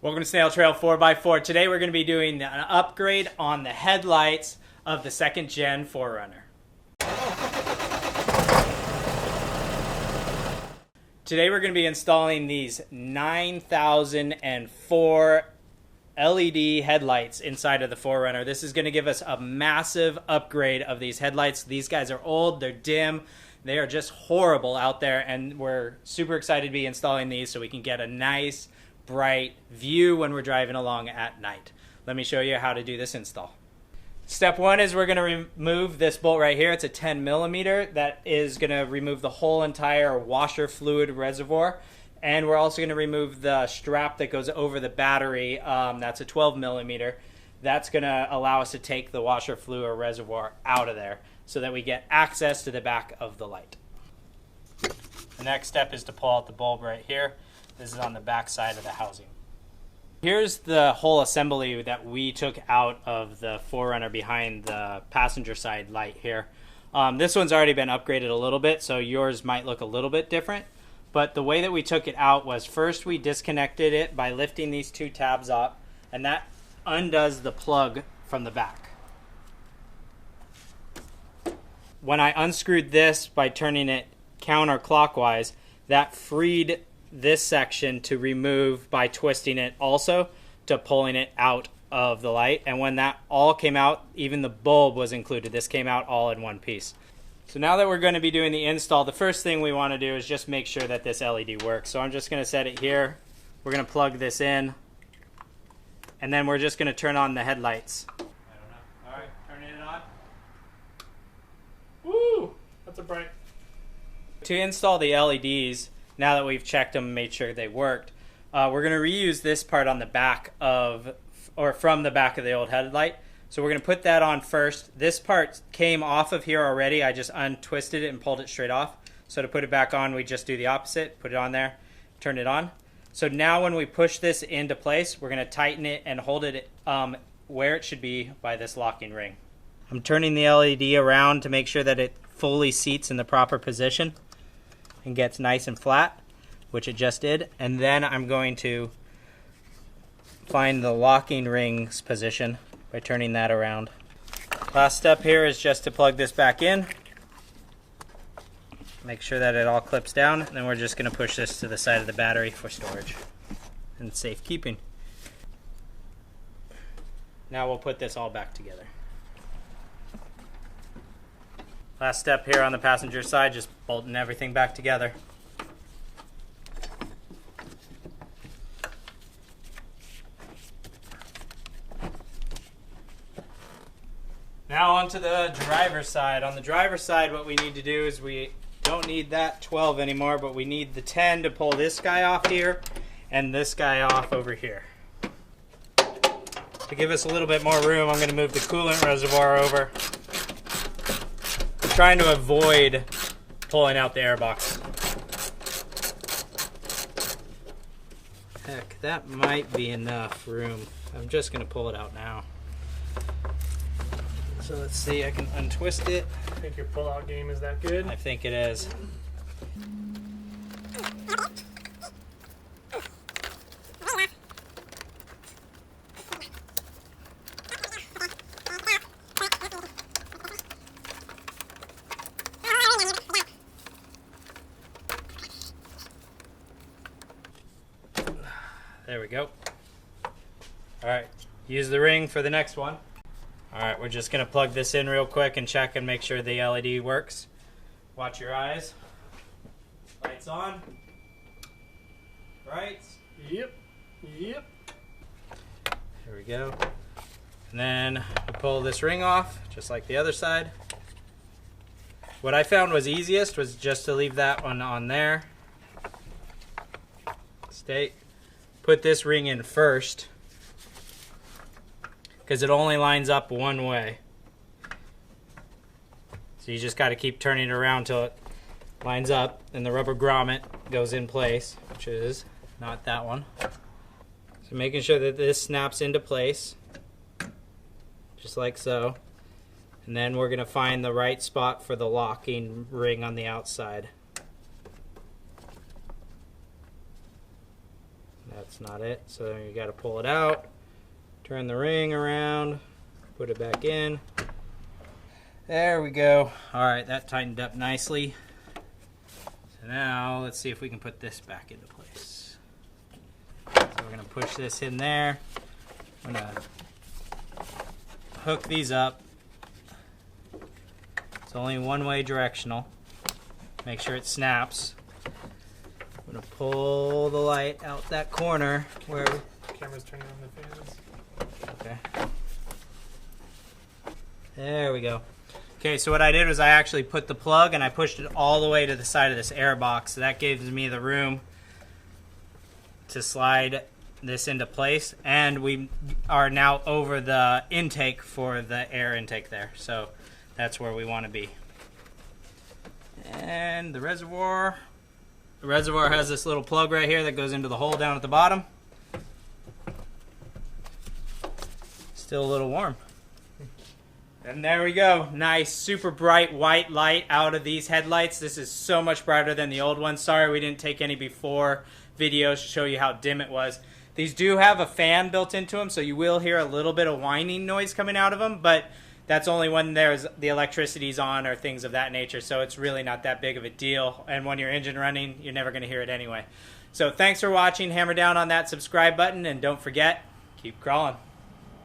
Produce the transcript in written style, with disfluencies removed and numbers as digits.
Welcome to Snail Trail 4x4. Today we're going to be doing an upgrade on the headlights of the 2nd gen 4Runner. Today we're going to be installing these 9004 LED headlights inside of the 4Runner. This is going to give us a massive upgrade of these headlights. These guys are old, they're dim, they are just horrible out there, and we're super excited to be installing these so we can get a nice bright view when we're driving along at night. Let me show you how to do this install. Step one is we're going to remove this bolt right here. It's a 10 millimeter. That is going to remove the whole entire washer fluid reservoir. And we're also going to remove the strap that goes over the battery. That's a 12 millimeter. That's going to allow us to take the washer fluid reservoir out of there so that we get access to the back of the light. The next step is to pull out the bulb right here. This is on the back side of the housing. Here's the whole assembly that we took out of the 4Runner behind the passenger side light here. This one's already been upgraded a little bit, so yours might look a little bit different. But the way that we took it out was first we disconnected it by lifting these two tabs up, and that undoes the plug from the back. When I unscrewed this by turning it counterclockwise, that freed this section to remove by twisting it also to pulling it out of the light. And when that all came out, even the bulb was included. This came out all in one piece. So now that we're going to be doing the install, the first thing we want to do is just make sure that this LED works. So I'm just going to set it here. We're going to plug this in, and then we're just going to turn on the headlights. I don't know. All right, turning it on. Woo! That's a bright. To install the LEDs, now that we've checked them and made sure they worked, we're going to reuse this part on the back of, or from the back of the old headlight. So we're going to put that on first. This part came off of here already. I just untwisted it and pulled it straight off. So to put it back on, we just do the opposite. Put it on there, turn it on. So now when we push this into place, we're going to tighten it and hold it where it should be by this locking ring. I'm turning the LED around to make sure that it fully seats in the proper position and gets nice and flat, which it just did. And then I'm going to find the locking ring's position by turning that around. Last step here is just to plug this back in. Make sure that it all clips down, and then we're just going to push this to the side of the battery for storage and safekeeping. Now we'll put this all back together. Last step here on the passenger side, just bolting everything back together. Now onto the driver's side. On the driver's side, what we need to do is we don't need that 12 anymore, but we need the 10 to pull this guy off here and this guy off over here. To give us a little bit more room, I'm going to move the coolant reservoir over. Trying to avoid pulling out the airbox. Heck, that might be enough room. I'm just going to pull it out now. So let's see, I can untwist it. I think your pull-out game is that good. I think it is. There we go. Alright, use the ring for the next one. Alright, we're just going to plug this in real quick and check and make sure the LED works. Watch your eyes. Lights on. Brights. Yep. Yep. There we go. And then we pull this ring off, just like the other side. What I found was easiest was just to leave that one on there. Put this ring in first, because it only lines up one way. So you just got to keep turning it around till it lines up and the rubber grommet goes in place, which is not that one. So making sure that this snaps into place, just like so. And then we're going to find the right spot for the locking ring on the outside. that's not it. So you got to pull it out, turn the ring around, put it back in. There we go. All right, that tightened up nicely. So now let's see if we can put this back into place. So we're gonna push this in there. I'm gonna hook these up. It's only one-way directional. Make sure it snaps. I'm gonna pull the light out that corner where. Camera's turning on the fans. Okay. There we go. Okay, so what I did was I actually put the plug and I pushed it all the way to the side of this air box. So that gives me the room to slide this into place. And we are now over the intake for the air intake there. So that's where we want to be. And the reservoir. The reservoir has this little plug right here that goes into the hole down at the bottom. Still a little warm. And there we go. Nice, super bright white light out of these headlights. This is so much brighter than the old one. Sorry we didn't take any before videos to show you how dim it was. These do have a fan built into them, so you will hear a little bit of whining noise coming out of them, but that's only when there's the electricity's on or things of that nature, so it's really not that big of a deal. And when your engine running, you're never going to hear it anyway. So thanks for watching. Hammer down on that subscribe button, and don't forget, keep crawling.